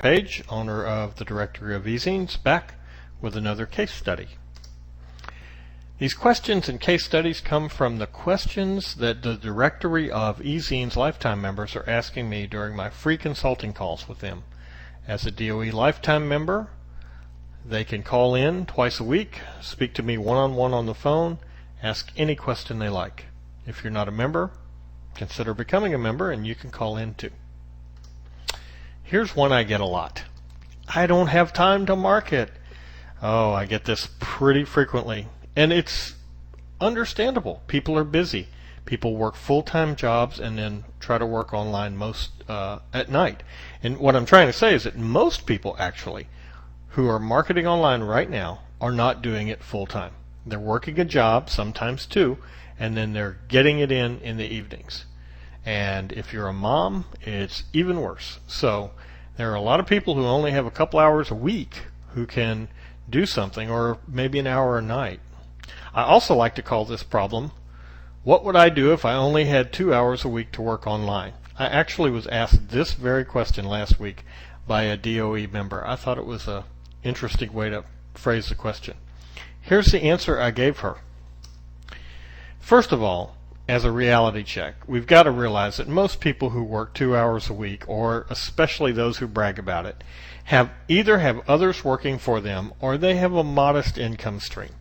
Page, owner of the Directory of eZines, back with another case study. These questions and case studies come from the questions that the Directory of eZines Lifetime members are asking me during my free consulting calls with them. As a DOE Lifetime member, they can call in twice a week, speak to me one-on-one on the phone, ask any question they like. If you're not a member, consider becoming a member and you can call in too. Here's one I get a lot. I don't have time to market. Oh, I get this pretty frequently. And it's understandable. People are busy. People work full-time jobs and then try to work online most at night. And what I'm trying to say is that most people actually who are marketing online right now are not doing it full-time. They're working a job, sometimes two, and then they're getting it in the evenings. And if you're a mom, it's even worse. So there are a lot of people who only have a couple hours a week who can do something, or maybe an hour a night. I also like to call this problem, what would I do if I only had 2 hours a week to work online? I actually was asked this very question last week by a DOE member. I thought it was an interesting way to phrase the question. Here's the answer I gave her. First of all, as a reality check, we've got to realize that most people who work 2 hours a week, or especially those who brag about it, either have others working for them or they have a modest income stream.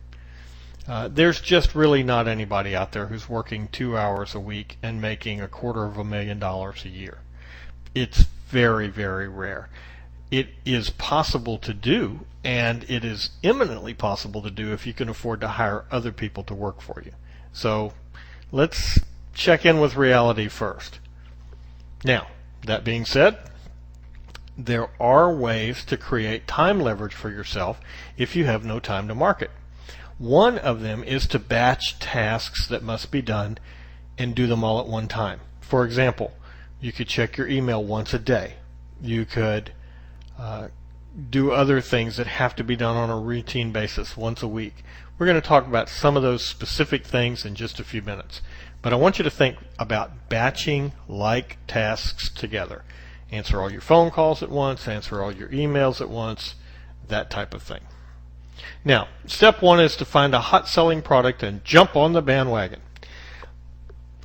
There's just really not anybody out there who's working 2 hours a week and making $250,000 a year. It's very, very rare. It is possible to do, and it is eminently possible to do if you can afford to hire other people to work for you. So let's check in with reality first. Now, that being said, there are ways to create time leverage for yourself if you have no time to market. One of them is to batch tasks that must be done and do them all at one time. For example, you could check your email once a day. You could do other things that have to be done on a routine basis once a week. We're going to talk about some of those specific things in just a few minutes. But I want you to think about batching like tasks together. Answer all your phone calls at once, answer all your emails at once, that type of thing. Now, step one is to find a hot selling product and jump on the bandwagon.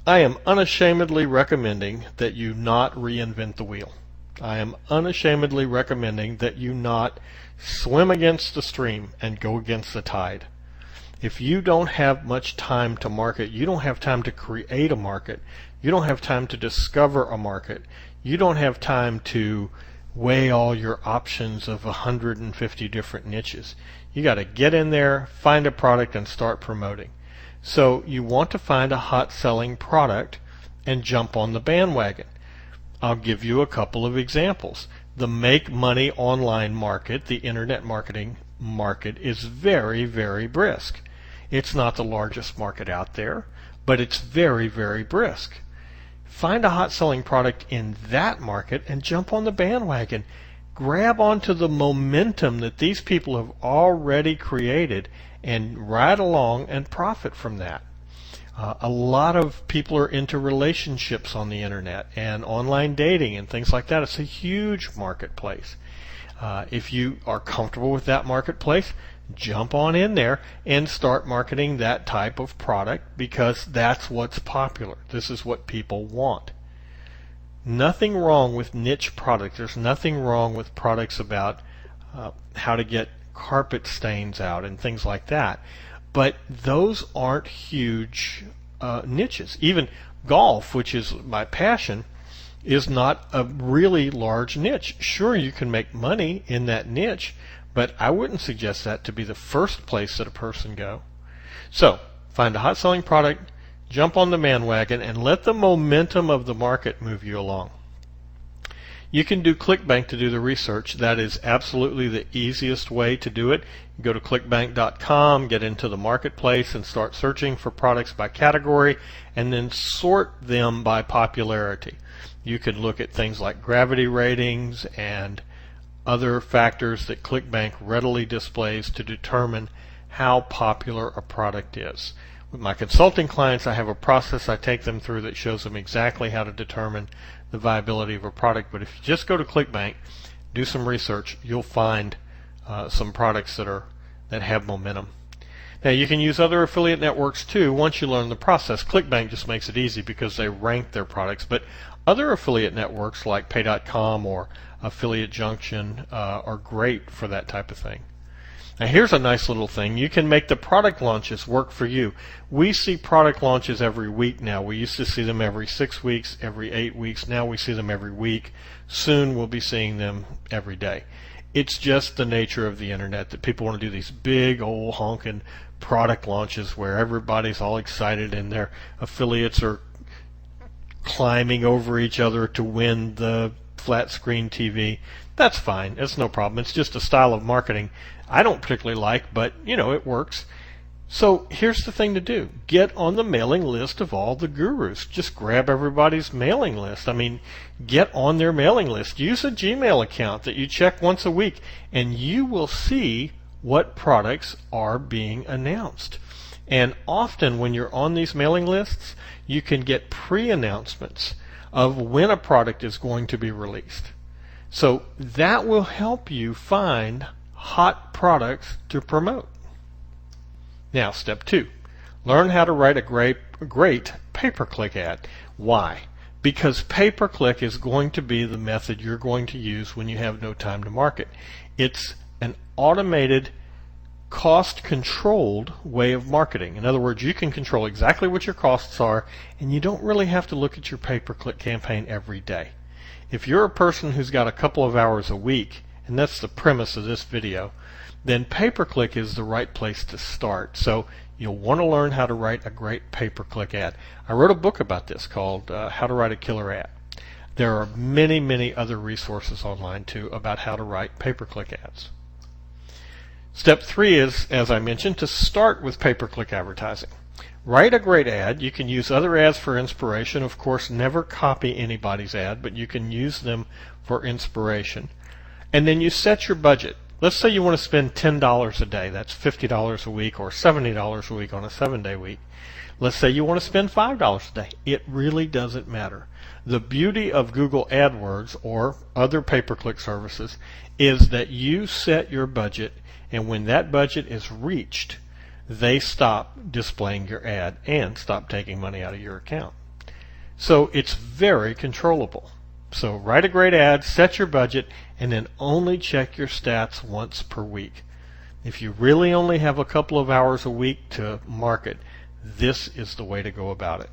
I am unashamedly recommending that you not reinvent the wheel. I am unashamedly recommending that you not swim against the stream and go against the tide. If you don't have much time to market, you don't have time to create a market, you don't have time to discover a market, you don't have time to weigh all your options of 150 different niches. You got to get in there, find a product, and start promoting. So you want to find a hot selling product and jump on the bandwagon. I'll give you a couple of examples. The make money online market, the internet marketing market, is very, very brisk. It's not the largest market out there, but it's very, very brisk. Find a hot selling product in that market and jump on the bandwagon. Grab onto the momentum that these people have already created and ride along and profit from that. A lot of people are into relationships on the internet and online dating and things like that. It's a huge marketplace. If you are comfortable with that marketplace, jump on in there and start marketing that type of product because that's what's popular. This is what people want. Nothing wrong with niche products. There's nothing wrong with products about how to get carpet stains out and things like that. But those aren't huge niches. Even golf, which is my passion, is not a really large niche. Sure, you can make money in that niche, but I wouldn't suggest that to be the first place that a person go. So, find a hot selling product, jump on the bandwagon, and let the momentum of the market move you along. You can do ClickBank to do the research. That is absolutely the easiest way to do it. You go to clickbank.com, get into the marketplace, and start searching for products by category, and then sort them by popularity. You can look at things like gravity ratings and other factors that ClickBank readily displays to determine how popular a product is. With my consulting clients, I have a process I take them through that shows them exactly how to determine the viability of a product. But if you just go to ClickBank, do some research, you'll find some products that have momentum. Now you can use other affiliate networks too once you learn the process. ClickBank just makes it easy because they rank their products, but other affiliate networks like Pay.com or Affiliate Junction are great for that type of thing. Now here's a nice little thing. You can make the product launches work for you. We see product launches every week now. We used to see them every 6 weeks, every 8 weeks. Now we see them every week. Soon we'll be seeing them every day. It's just the nature of the internet that people want to do these big old honking product launches where everybody's all excited and their affiliates are climbing over each other to win the flat screen TV. That's fine. It's no problem. It's just a style of marketing I don't particularly like, but it works. So here's the thing to do. Get on the mailing list of all the gurus. Just grab everybody's mailing list. Get on their mailing list. Use a Gmail account that you check once a week, and you will see what products are being announced. And often when you're on these mailing lists, you can get pre-announcements of when a product is going to be released. So that will help you find hot products to promote. Now, step 2. Learn how to write a great pay-per-click ad. Why? Because pay-per-click is going to be the method you're going to use when you have no time to market. It's an automated, cost-controlled way of marketing. In other words, you can control exactly what your costs are, and you don't really have to look at your pay-per-click campaign every day. If you're a person who's got a couple of hours a week, and that's the premise of this video, then pay-per-click is the right place to start. So you'll want to learn how to write a great pay-per-click ad. I wrote a book about this called How to Write a Killer Ad. There are many, many other resources online too about how to write pay-per-click ads. Step 3 is, as I mentioned, to start with pay-per-click advertising. Write a great ad. You can use other ads for inspiration. Of course, never copy anybody's ad, but you can use them for inspiration. And then you set your budget. Let's say you want to spend $10 a day. That's $50 a week or $70 a week on a 7-day week. Let's say you want to spend $5 a day. It really doesn't matter. The beauty of Google AdWords or other pay-per-click services is that you set your budget, and when that budget is reached, they stop displaying your ad and stop taking money out of your account. So it's very controllable. So write a great ad, set your budget, and then only check your stats once per week. If you really only have a couple of hours a week to market, this is the way to go about it.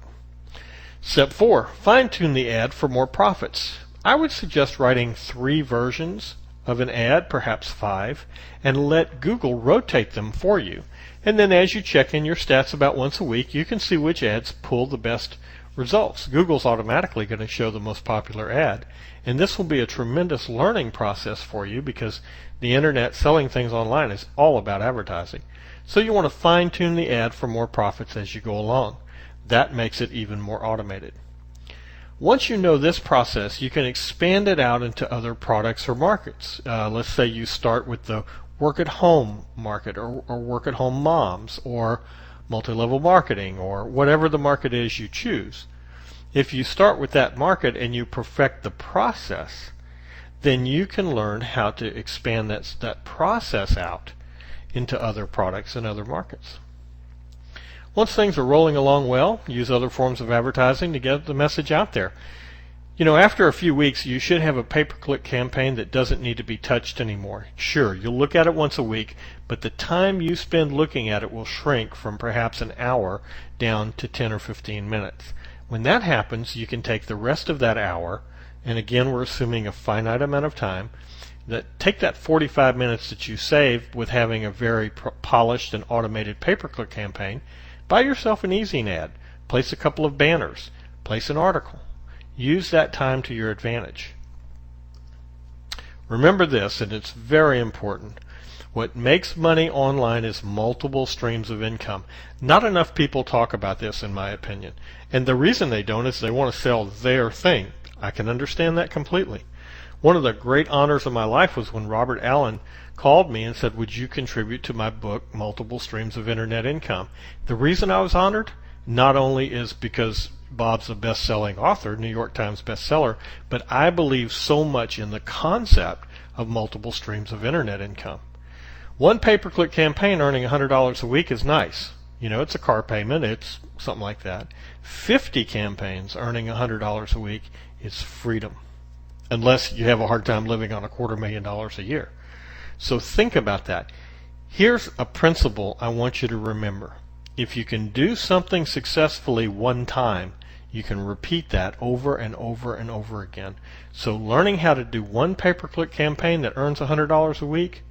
Step 4, fine-tune the ad for more profits. I would suggest writing 3 versions of an ad, perhaps 5, and let Google rotate them for you. And then as you check in your stats about once a week, you can see which ads pull the best results. Google's automatically going to show the most popular ad, and this will be a tremendous learning process for you because the internet, selling things online, is all about advertising. So you want to fine-tune the ad for more profits as you go along. That makes it even more automated. Once you know this process, you can expand it out into other products or markets. Let's say you start with the work-at-home market or work-at-home moms or multi-level marketing or whatever the market is you choose. If you start with that market and you perfect the process, then you can learn how to expand that process out into other products and other markets. Once things are rolling along well, use other forms of advertising to get the message out there. After a few weeks, you should have a pay-per-click campaign that doesn't need to be touched anymore. Sure, you'll look at it once a week, but the time you spend looking at it will shrink from perhaps an hour down to 10 or 15 minutes. When that happens, you can take the rest of that hour, and again, we're assuming a finite amount of time, take that 45 minutes that you saved with having a very polished and automated pay-per-click campaign, buy yourself an eZine ad, place a couple of banners, place an article. Use that time to your advantage. Remember this, and it's very important. What makes money online is multiple streams of income. Not enough people talk about this, in my opinion. And the reason they don't is they want to sell their thing. I can understand that completely. One of the great honors of my life was when Robert Allen called me and said, "Would you contribute to my book, Multiple Streams of Internet Income?" The reason I was honored not only is because Bob's a best-selling author, New York Times bestseller, but I believe so much in the concept of multiple streams of internet income. One pay-per-click campaign earning $100 a week is nice. You know, it's a car payment, it's something like that. 50 campaigns earning $100 a week is freedom, unless you have a hard time living on $250,000 a year. So think about that. Here's a principle I want you to remember. If you can do something successfully one time, you can repeat that over and over and over again. So learning how to do one pay-per-click campaign that earns $100 a week,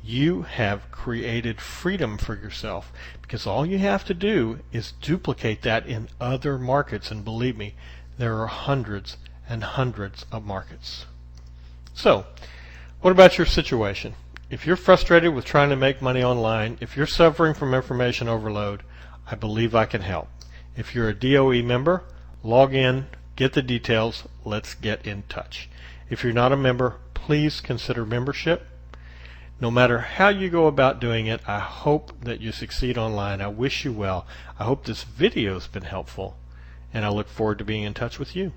you have created freedom for yourself, because all you have to do is duplicate that in other markets, and believe me, there are hundreds and hundreds of markets. So, what about your situation? If you're frustrated with trying to make money online, if you're suffering from information overload, I believe I can help. If you're a DOE member, log in, get the details, let's get in touch. If you're not a member, please consider membership. No matter how you go about doing it, I hope that you succeed online. I wish you well. I hope this video has been helpful, and I look forward to being in touch with you.